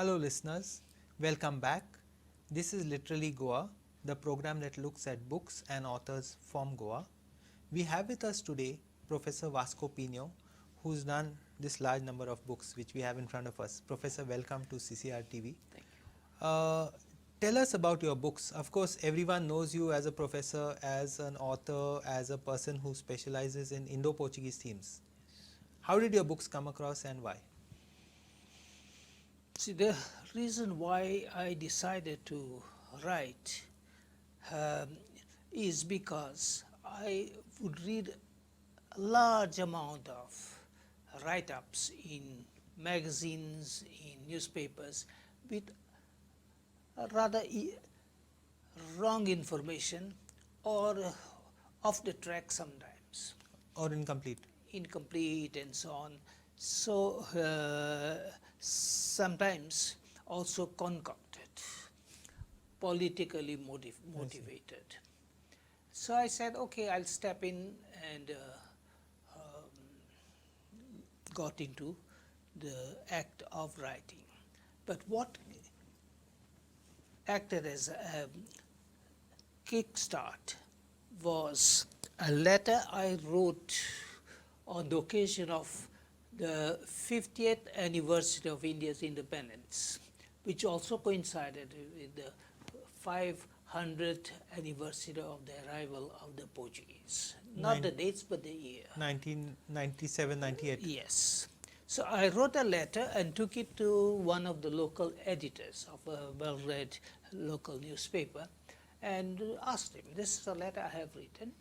Hello listeners, welcome back. This is Literally Goa, the program that looks at books and authors from Goa. We have with us today Professor Vasco Pinho, who's done this large number of books which we have in front of us. Professor, welcome to CCR TV. Thank you. Tell us about your books. Of course, everyone knows you as a professor, as an author, as a person who specializes in Indo-Portuguese themes. How did your books come across and why? See, the reason why I decided to write is because I would read a large amount of write-ups in magazines, in newspapers, with rather wrong information or off the track sometimes. Or incomplete? Incomplete and so on. So sometimes also concocted, politically motivated. So I said, okay, I'll step in and got into the act of writing. But what acted as a kickstart was a letter I wrote on the occasion of the 50th anniversary of India's independence, which also coincided with the 500th anniversary of the arrival of the Portuguese. Not the dates, but the year. 1997, 98. Yes. So I wrote a letter and took it to one of the local editors of a well-read local newspaper and asked him, this is a letter I have written,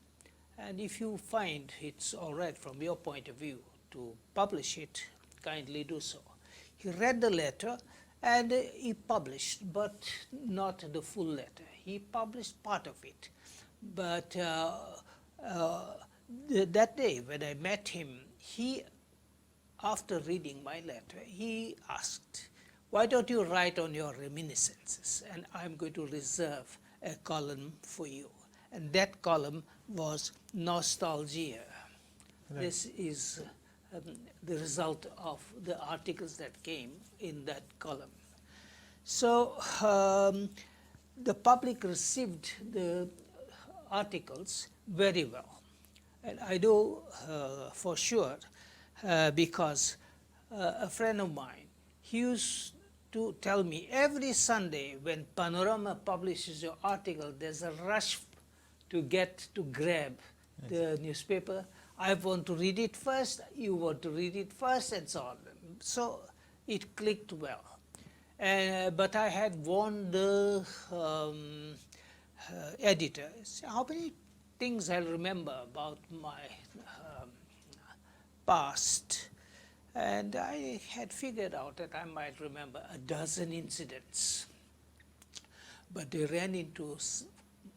and if you find it's all right from your point of view to publish it, kindly do so. He read the letter and he published, but not the full letter. He published part of it. But that day when I met him, after reading my letter, he asked, why don't you write on your reminiscences, and I'm going to reserve a column for you. And that column was Nostalgia. Right. This is the result of the articles that came in that column. So the public received the articles very well. And I know for sure because a friend of mine, he used to tell me every Sunday when Panorama publishes your article, there's a rush to grab the newspaper. I want to read it first, you want to read it first, and so on. So it clicked well. But I had warned the editor, how many things I'll remember about my past. And I had figured out that I might remember a dozen incidents. But they ran into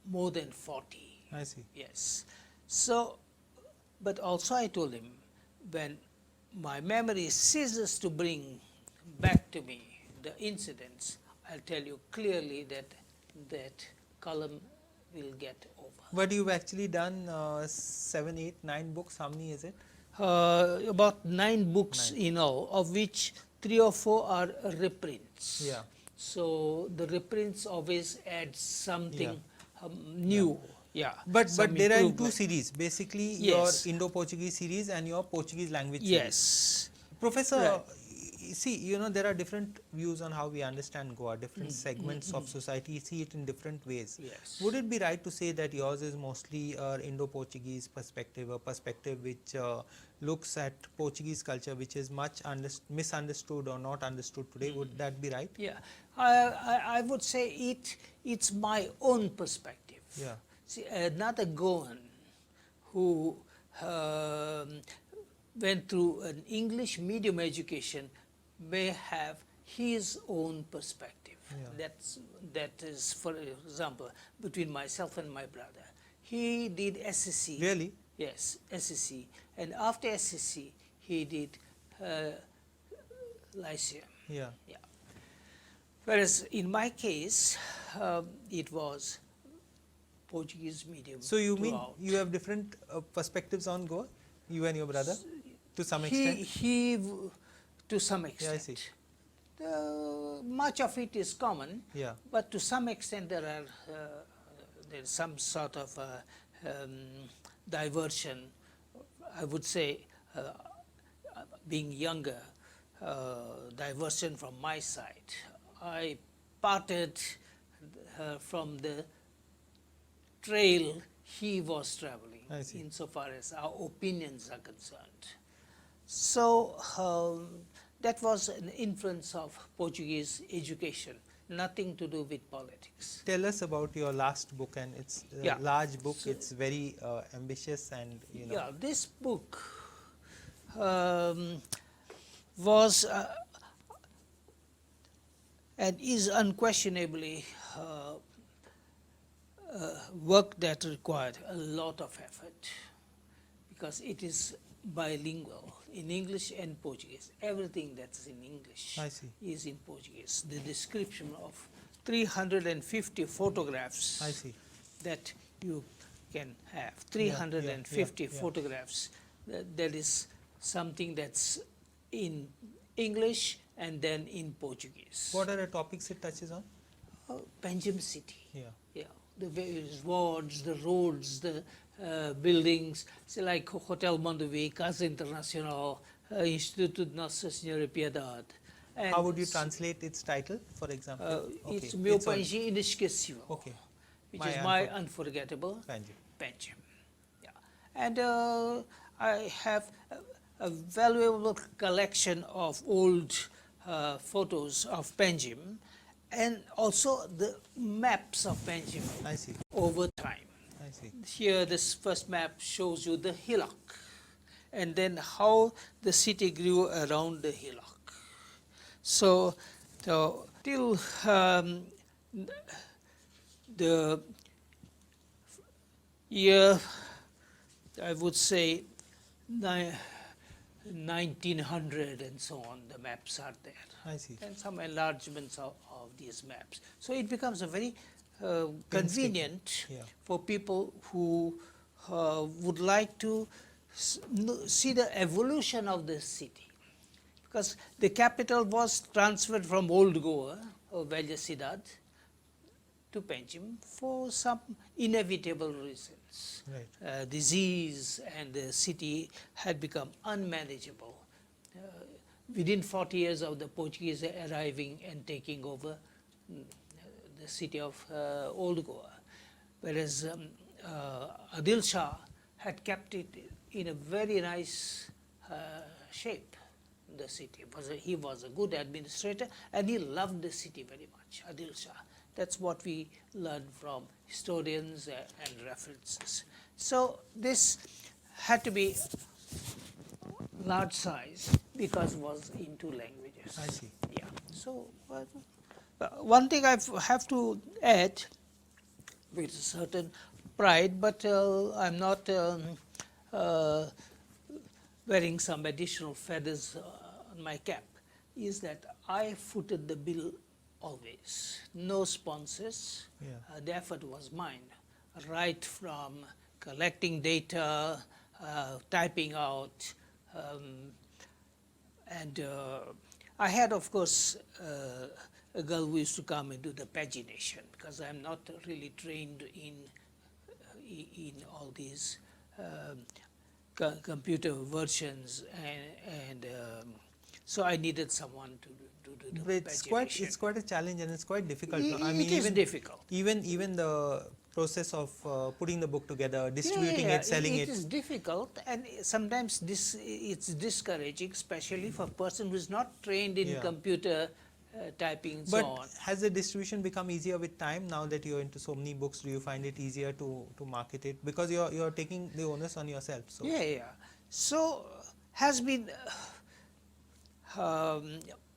more than 40. I see. Yes. So, but also I told him, when my memory ceases to bring back to me the incidents, I'll tell you clearly that column will get over. But you've actually done 7, 8, 9 books. How many is it? About 9 books in all, of which 3 or 4 are reprints. Yeah. So the reprints always add something new. Yeah. But there are in 2 series, basically yes. your Indo-Portuguese series and your Portuguese language yes. series. Professor, see, there are different views on how we understand Goa, different segments of society see it in different ways. Yes. Would it be right to say that yours is mostly an Indo-Portuguese perspective, a perspective which looks at Portuguese culture, which is much misunderstood or not understood today? Would that be right? Yeah, I would say it's my own perspective. Yeah. See, another Goan who went through an English medium education may have his own perspective. Yeah. That is, for example, between myself and my brother. He did SSC. Really? Yes, SSC. And after SSC, he did Lyceum. Yeah. Yeah. Whereas in my case, it was Portuguese medium. So you throughout. mean you have different perspectives on Goa, you and your brother, to some extent? He to some extent. Yeah, I see. Much of it is common, Yeah. but to some extent there's some sort of diversion. I would say, being younger, diversion from my side. I parted from the trail he was traveling, I see. insofar as our opinions are concerned. So that was an influence of Portuguese education, nothing to do with politics. Tell us about your last book, and it's a Yeah. large book. So- It's very ambitious, and Yeah, this book was and is unquestionably work that required a lot of effort, because it is bilingual in English and Portuguese. Everything that's in English I see. is in Portuguese. The description of 350 photographs I see. that you can have, 350 yeah. photographs, that is something that's in English and then in Portuguese. What are the topics it touches on? Panjim city. Yeah. Yeah, the various wards, the roads, the buildings, say like Hotel Mondovì, Casa Internacional, Instituto de Nossa Senhora Piedade. And How would you translate its title, for example? It's Meu It's on- Panjim Inesquecível, Okay. which is my unforgettable Panji. Panjim. Yeah. And I have a valuable collection of old photos of Panjim, and also the maps of Panjim I see. over time. I see. Here, this first map shows you the hillock, and then how the city grew around the hillock. So, till the year, I would say, 1900 and so on, the maps are there, I see. and some enlargements of these maps. So it becomes a very convenient Yeah. for people who would like to see the evolution of the city, because the capital was transferred from Old Goa, or Velha Cidade, to Panjim for some inevitable reasons. Right. Disease, and the city had become unmanageable. Within 40 years of the Portuguese arriving and taking over the city of Old Goa, whereas Adil Shah had kept it in a very nice shape, the city. He was a good administrator, and he loved the city very much, Adil Shah. That's what we learn from historians and references. So this had to be large size because it was in 2 languages. I see. Yeah. So one thing I have to add with a certain pride, but I'm not wearing some additional feathers on my cap, is that I footed the bill always. No sponsors. Yeah. The effort was mine, right from collecting data, typing out, and I had, of course, a girl who used to come and do the pagination, because I'm not really trained in all these computer versions, and so I needed someone to do the But pagination. it's quite a challenge, and it's quite difficult. It is difficult. Even the process of putting the book together, distributing it, selling it is difficult, and sometimes it's discouraging, especially for a person who is not trained in Yeah. computer typing and But so on. has the distribution become easier with time now that you're into so many books? Do you find it easier to market it, because you're taking the onus on yourself? So Yeah. So has been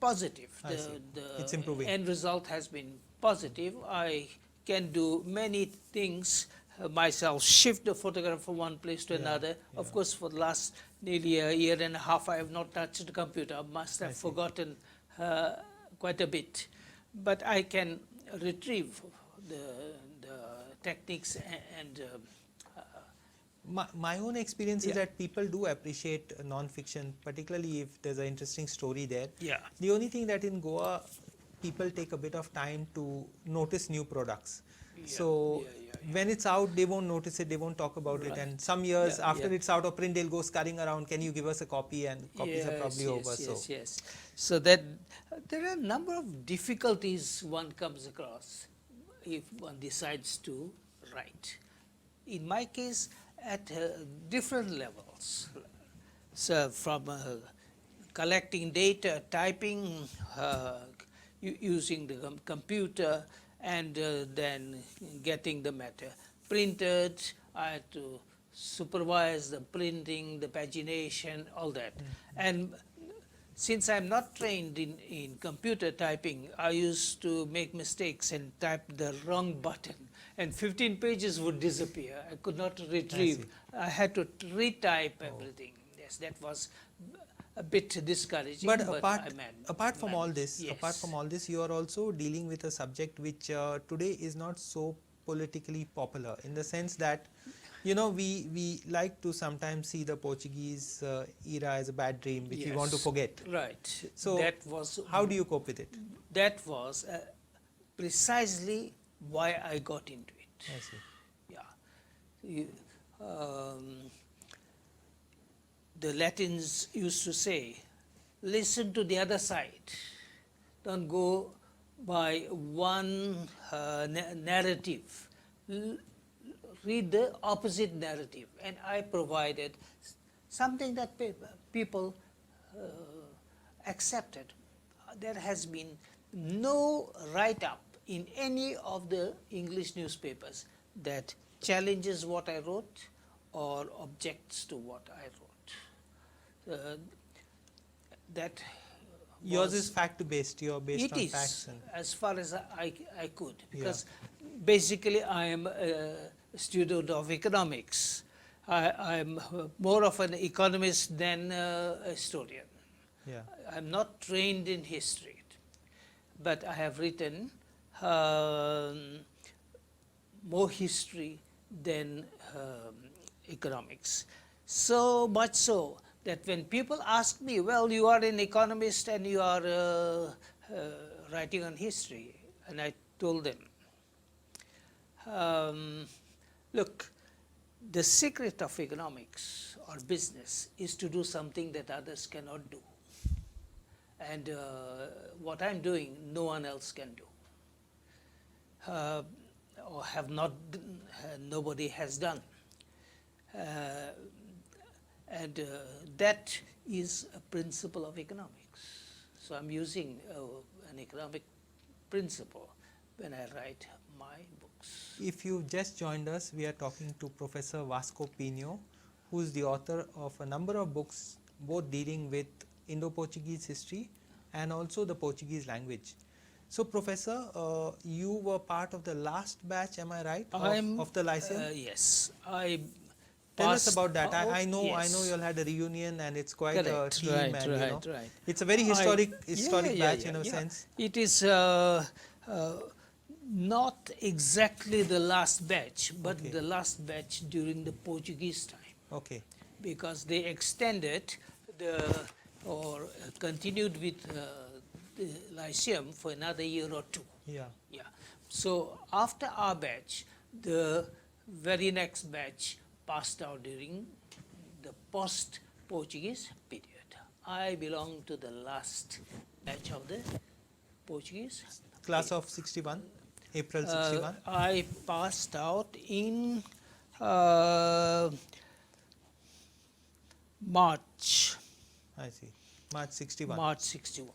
positive. I see. The It's improving. end result has been positive. I can do many things myself, shift the photograph from one place to another. Of course, for the last nearly a year and a half, I have not touched the computer. I must have forgotten quite a bit. But I can retrieve the techniques and My own experience is Yeah. that people do appreciate non-fiction, particularly if there's an interesting story there. Yeah. The only thing that in Goa, people take a bit of time to notice new products. Yeah, So yeah, yeah, when it's out, they won't notice it, they won't talk about it. Right. And some years Yeah, after yeah. it's out of print, they'll go scurrying around. Can you give us a copy? And copies are probably over. Yes. So that there are a number of difficulties one comes across if one decides to write. In my case, at different levels. So from collecting data, typing, using the computer, and then getting the matter printed. I had to supervise the printing, the pagination, all that. And since I'm not trained in computer typing, I used to make mistakes and type the wrong button, and 15 pages would disappear. I could not retrieve. I had to retype everything. Yes, that was a bit discouraging. But I apart from all managed. this, Yes. you are also dealing with a subject which today is not so politically popular, in the sense that, you know, we like to sometimes see the Portuguese era as a bad dream which we want to Yes. forget. Right. So that was how do you cope with it? that was precisely why I got into it. I see. Yeah. You, um, the Latins used to say, listen to the other side. Don't go by one narrative. Read the opposite narrative. And I provided something that people accepted. There has been no write-up in any of the English newspapers that challenges what I wrote or objects to what I wrote. That Yours was- is fact-based. You're based it on is, facts. And as far as I could, because basically I am a student of economics. I'm more of an economist than a historian. yeah, I'm not trained in history, but I have written more history than economics. So much so that when people ask me, well, you are an economist and you are writing on history, and I told them, look, the secret of economics or business is to do something that others cannot do. And what I'm doing, no one else can do. Or have not, nobody has done. And that is a principle of economics. So I'm using an economic principle when I write my books. if you've just joined us, we are talking to Professor Vasco Pinho, who is the author of a number of books, both dealing with Indo-Portuguese history and also the Portuguese language. So, Professor, you were part of the last batch, am I right, of the Lyceum? Yes, I Tell us passed about that. out- I know yes. you all had a reunion, and it's quite Correct, a team, right, and you know, right. it's a very historic batch in a yeah. sense. It is not exactly the last batch, but Okay. the last batch during the Portuguese time, Okay, because they extended or continued with the Lyceum for another year or two. yeah, Yeah. So after our batch, the very next batch passed out during the post-Portuguese period. I belong to the last batch of the Portuguese. class of 61, April 61. I passed out in March I see, March 61. March 61.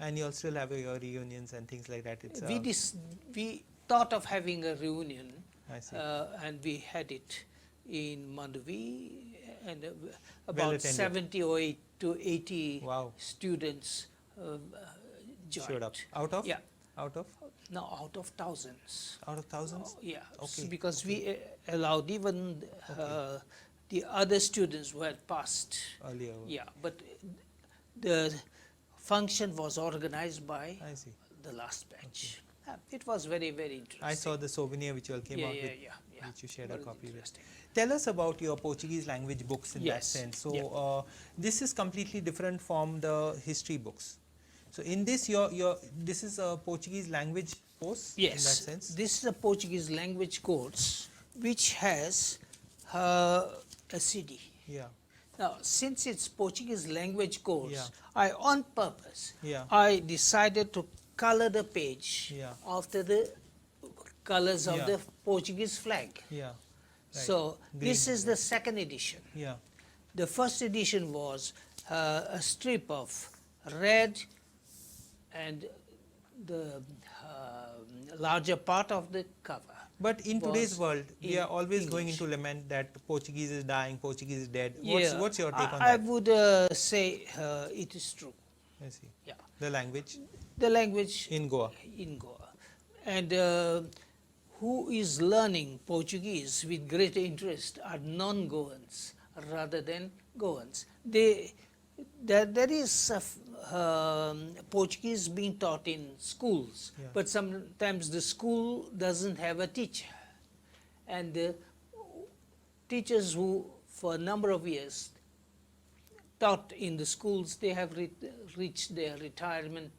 And you'll still have your reunions and things like that. It's We thought of having a reunion, I see. and we had it in Manduvi, and about Well attended. 70 or 80 Wow. students joined. Showed up. Out of? Yeah. Out of? No, out of thousands. Out of thousands? Yeah, Okay, because we allowed even the other students who had passed. Earlier. Yeah, but the function was organized by I see. the last batch. It was very, very interesting. I saw the souvenir which you all came Yeah, out yeah, with, yeah. which you shared a Very copy with. interesting. Tell us about your Portuguese language books in that Yes, sense. So, yeah. this is completely different from the history books. So, in this, this is a Portuguese language course in that Yes, sense. this is a Portuguese language course which has a CD. Yeah, Now, since it's Portuguese language course, Yeah. I on purpose Yeah. I decided to color the page Yeah. after the colors of Yeah. the Portuguese flag. yeah. So Green this and is red. the second edition. Yeah, The first edition was a strip of red and the larger part of the cover. but in today's was world, we in are always going English. into lament that Portuguese is dying, Portuguese is dead. Yeah, What's your take on I that? would say it is true. I see. Yeah, The language the language in Goa. in Goa, and who is learning Portuguese with great interest are non-Goans rather than Goans. There is Portuguese being taught in schools, Yeah. but sometimes the school doesn't have a teacher, and the teachers who for a number of years taught in the schools, they have reached their retirement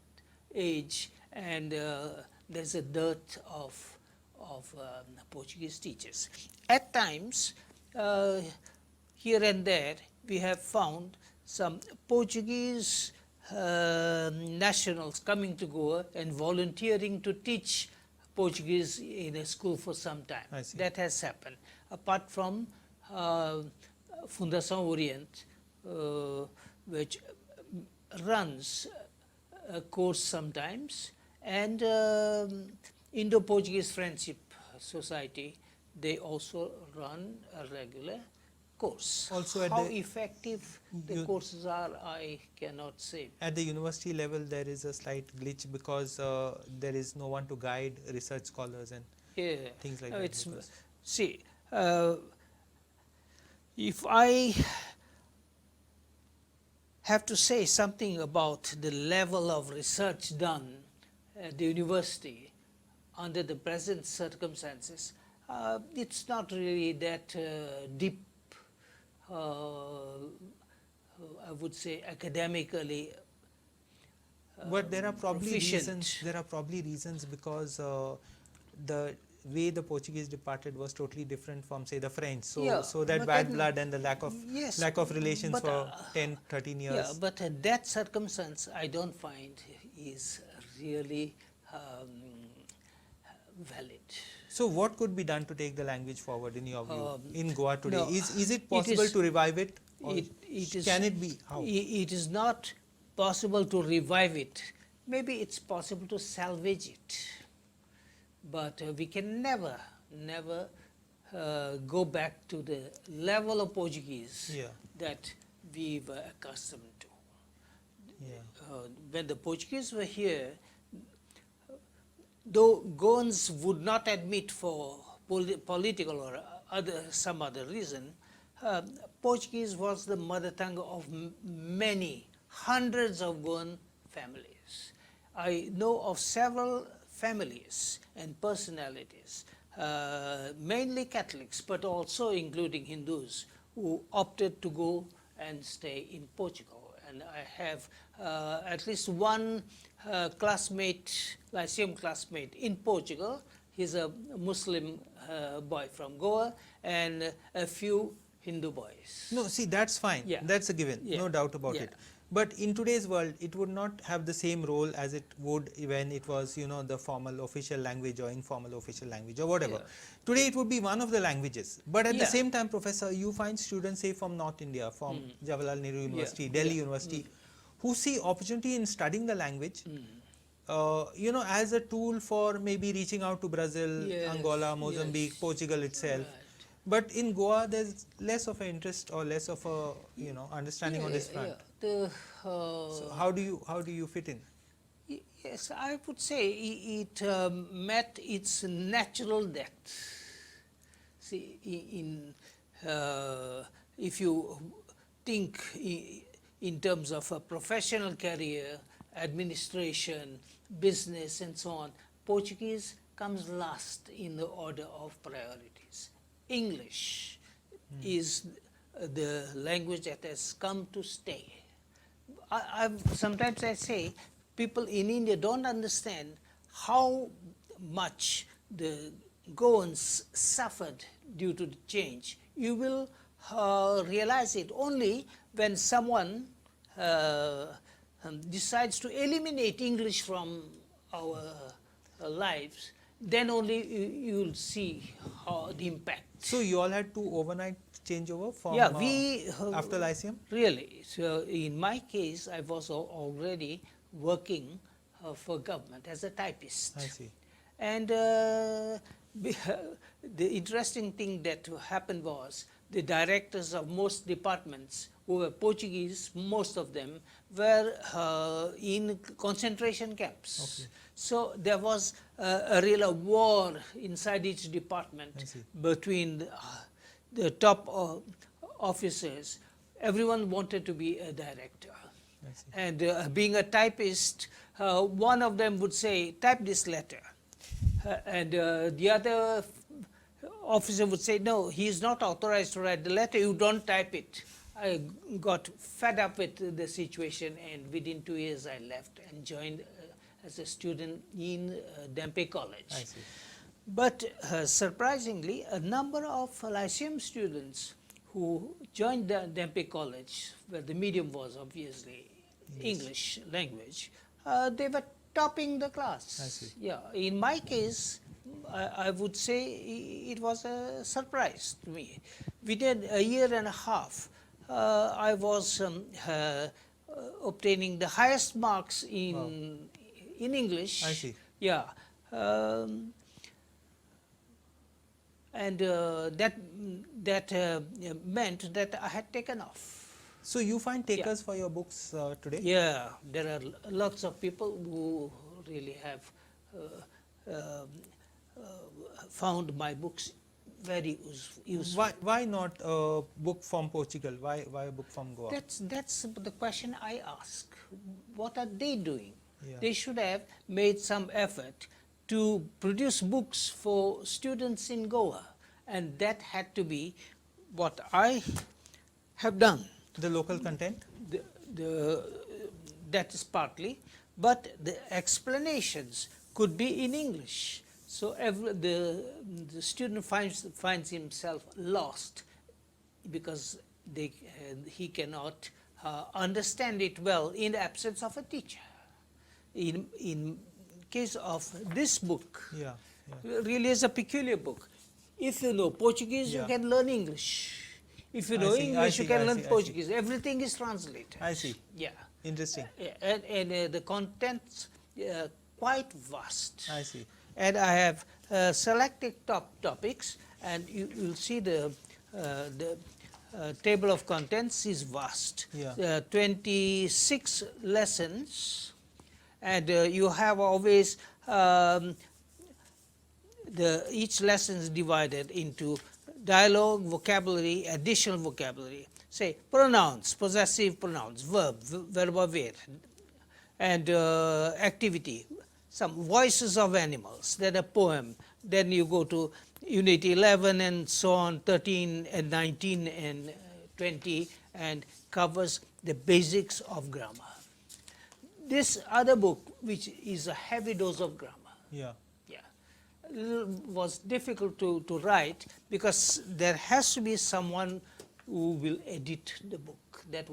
age, and there's a dearth of Portuguese teachers. At times, here and there, we have found some Portuguese nationals coming to Goa and volunteering to teach Portuguese in a school for some time. I see. That has happened. Apart from Fundação Orient, which runs a course sometimes, and Indo-Portuguese Friendship Society, they also run a regular course. Also at How the- effective the you- courses are, I cannot say. At the university level, there is a slight glitch because there is no one to guide research scholars and Yeah. things like No, that. it's, because- see, if I have to say something about the level of research done at the university under the present circumstances, it's not really that deep, I would say academically But there are probably proficient. reasons. There are probably reasons because the way the Portuguese departed was totally different from, say, the French. So, Yeah, so that but bad then- blood and the lack of Yes, relations but, for 10, 13 years. Yeah, but that circumstance I don't find is really valid. So, what could be done to take the language forward in your view in Goa today? no, Is it it possible is- to revive it? Or It is, can it be? How? It is not possible to revive it. Maybe it's possible to salvage it, but we can never go back to the level of Portuguese Yeah. that we were accustomed to. Yeah. When the Portuguese were here, though Goans would not admit for political or some other reason, Portuguese was the mother tongue of many, hundreds of Goan families. I know of several families and personalities, mainly Catholics, but also including Hindus, who opted to go and stay in Portugal. And I have at least one classmate, lyceum classmate in Portugal. He's a Muslim boy from Goa, and a few Hindu boys. No, see, that's fine. Yeah. That's a given. Yeah. No doubt about Yeah. it. But in today's world, it would not have the same role as it would when it was, the formal official language or informal official language or whatever. Yeah. Today, it would be one of the languages. But at the Yeah. same time, Professor, you find students, say, from North India, from Jawaharlal Nehru University, Delhi Yeah. University, who see opportunity in studying the language, as a tool for maybe reaching out to Brazil, Yes, Angola, Mozambique, yes. Portugal itself. Right. But in Goa, there's less of an interest or less of a understanding on this front. So how do you fit in? Yes, I would say it met its natural depth. See, if you think in terms of a professional career, administration, business, and so on, Portuguese comes last in the order of priorities. English is the language that has come to stay. Sometimes I say people in India don't understand how much the Goans suffered due to the change. You will realize it only when someone decides to eliminate English from our lives, then only you'll see how the impact. So you all had to overnight changeover from after Lyceum? Really. So in my case, I was already working for government as a typist. I see. And the interesting thing that happened was the directors of most departments who were Portuguese, most of them were in concentration camps. Okay. So there was a real war inside each department between the top officers. Everyone wanted to be a director. And being a typist, one of them would say, type this letter. And the other officer would say, no, he is not authorized to write the letter, you don't type it. I got fed up with the situation, and within 2 years I left and joined as a student in Dempe College. I see. But surprisingly, a number of Lyceum students who joined the Dempe College, where the medium was obviously English language, they were topping the class. I see. Yeah, in my case, I would say it was a surprise to me. Within a year and a half, I was obtaining the highest marks in English. I see. Yeah. And that meant that I had taken off. So you find takers for your books today? Yeah, there are lots of people who really have found my books very useful. Why not a book from Portugal? Why a book from Goa? That's the question I ask. What are they doing? Yeah. They should have made some effort to produce books for students in Goa, and that had to be what I have done. The local content? That is partly, but the explanations could be in English. So the student finds himself lost because he cannot understand it well in the absence of a teacher. In case of this book, really is a peculiar book. If you know Portuguese, you can learn English. If you know English, you can learn Portuguese. Everything is translated. I see. Yeah. Interesting. And the contents quite vast. I see. And I have selected top topics, and you'll see the table of contents is vast. Yeah. 26 lessons, and you have always each lesson is divided into dialogue, vocabulary, additional vocabulary. Say pronouns, possessive pronouns, verb, verb haver, and activity. Some voices of animals, then a poem. Then you go to Unit 11 and so on, 13 and 19 and 20, and covers the basics of grammar. This other book, which is a heavy dose of grammar, was difficult to write because there has to be someone who will edit the book. That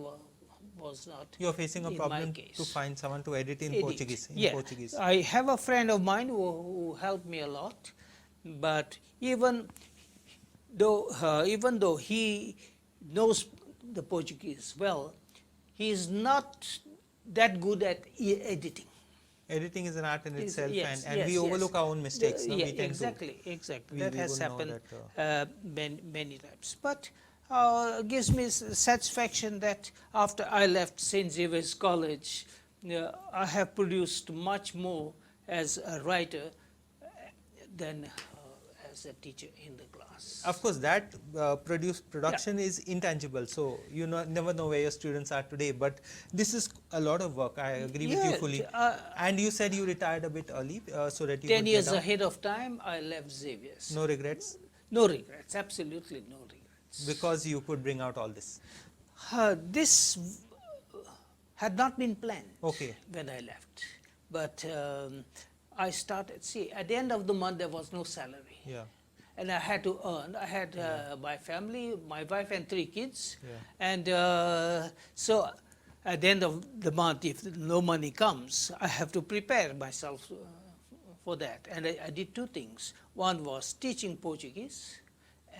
was not. You're facing a problem to find someone to edit in Portuguese. Portuguese. I have a friend of mine who helped me a lot, but even though he knows the Portuguese well, he is not that good at editing. Editing is an art in itself, and we overlook our own mistakes. No? Exactly. That has happened many times. But gives me satisfaction that after I left St. Xavier's College, I have produced much more as a writer than as a teacher in the class. Of course, that production is intangible, so you never know where your students are today. But this is a lot of work. I agree with you Yeah, fully. And you said you retired a bit early, so that you 10 could years get out. ahead of time, I left Xavier's. No regrets, No regrets, absolutely no regrets. because you could bring out all this. This had not been planned Okay. when I left. But I started, see, at the end of the month, there was no salary. Yeah. And I had to earn. I had my family, my wife and 3 kids. Yeah. And so at the end of the month, if no money comes, I have to prepare myself for that. And I did 2 things. One was teaching Portuguese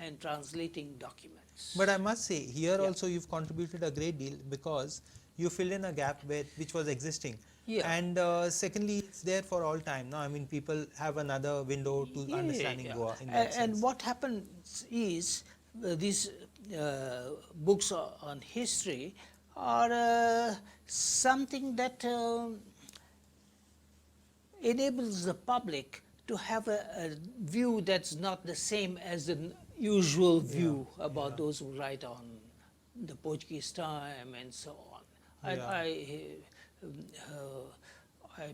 and translating documents. But I must say, here also you've contributed a great deal, because you filled in a gap which was existing. Yeah. And secondly, it's there for all time. No, I mean, people have another window to understanding Goa in that And sense. what happens is these books on history are something that enables the public to have a view that's not the same as the usual view about those who write on the Portuguese time and so on. And I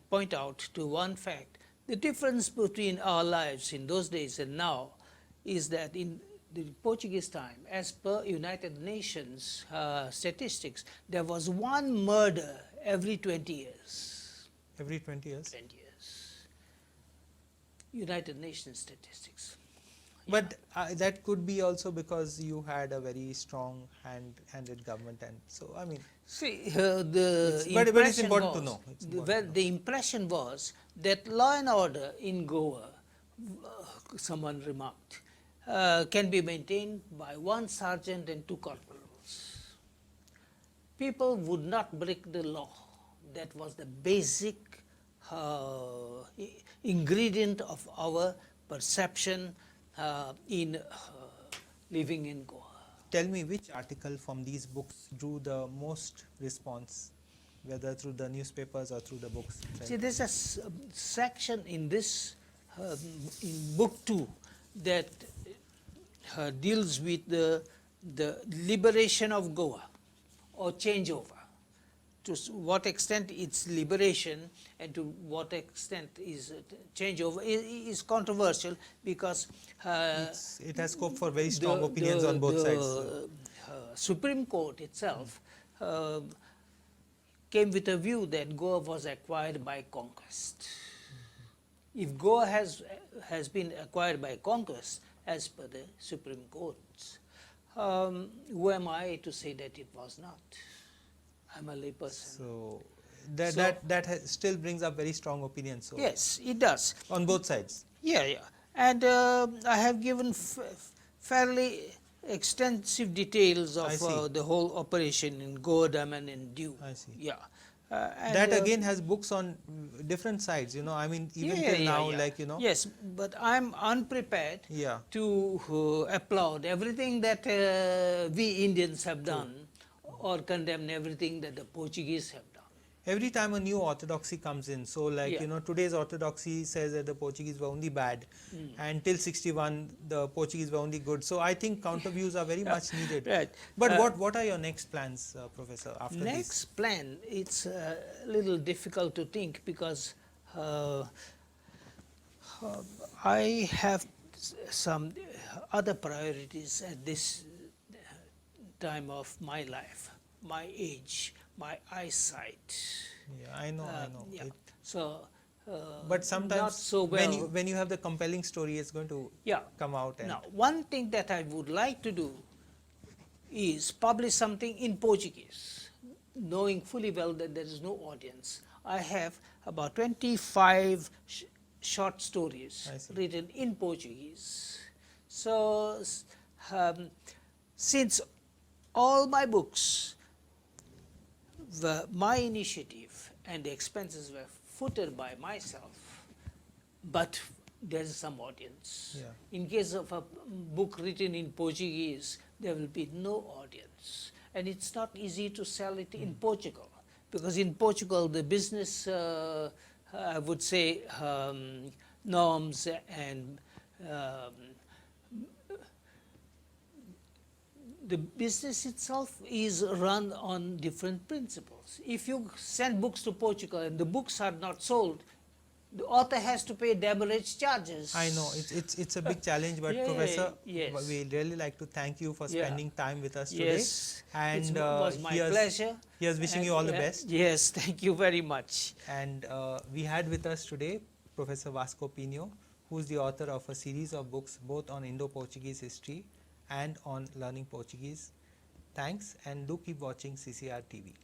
point out to one fact: the difference between our lives in those days and now is that in the Portuguese time, as per United Nations statistics, there was 1 murder every 20 years. Every 20 years. 20 years. United Nations statistics. But that could be also because you had a very strong handed government, and so I mean. See, But it's important to know. The impression was that law and order in Goa, someone remarked, can be maintained by 1 sergeant and 2 corporals. People would not break the law. That was the basic ingredient of our perception in living in Goa. Tell me, which article from these books drew the most response, whether through the newspapers or through the books? See, there's a section in this, in book 2, that deals with the liberation of Goa, or changeover. To what extent it's liberation and to what extent is changeover is controversial, because it has scope for very strong opinions on both sides. Supreme Court itself came with a view that Goa was acquired by conquest. If Goa has been acquired by conquest, as per the Supreme Court, who am I to say that it was not? I'm a layperson. So that still brings up very strong opinions. So yes, it does. On both sides. Yeah. And I have given fairly extensive details of the whole operation in Goa, Daman and Diu. I see. Yeah. That again has books on different sides, I mean, even till now, like, Yes, but I'm unprepared to applaud everything that we Indians have done, or condemn everything that the Portuguese have done. Every time a new orthodoxy comes in, so like, today's orthodoxy says that the Portuguese were only bad, and till 61 the Portuguese were only good. So I think counter views are very much needed. Right. But what are your next plans, Professor, after this? Next plan, it's a little difficult to think, because I have some other priorities at this time of my life, my age, my eyesight. Yeah, I know. Yeah. So, but sometimes not so well. when you have the compelling story, it's going to come out. And now, one thing that I would like to do is publish something in Portuguese, knowing fully well that there is no audience. I have about 25 short stories written in Portuguese. So, since all my books were my initiative and the expenses were footed by myself, but there is some audience. Yeah. In case of a book written in Portuguese, there will be no audience. And it's not easy to sell it in Portugal, because in Portugal the business, I would say, norms and um, the business itself is run on different principles. If you send books to Portugal and the books are not sold, the author has to pay demurrage charges. I know it's a big challenge, but Yeah, Professor, yes. we really like to thank you for Yeah. spending time with us today. Yes, And it was my pleasure. Here's wishing And, you all the best. Yes, thank you very much. And we had with us today Professor Vasco Pinho, who is the author of a series of books both on Indo-Portuguese history and on learning Portuguese. Thanks, and do keep watching CCR TV.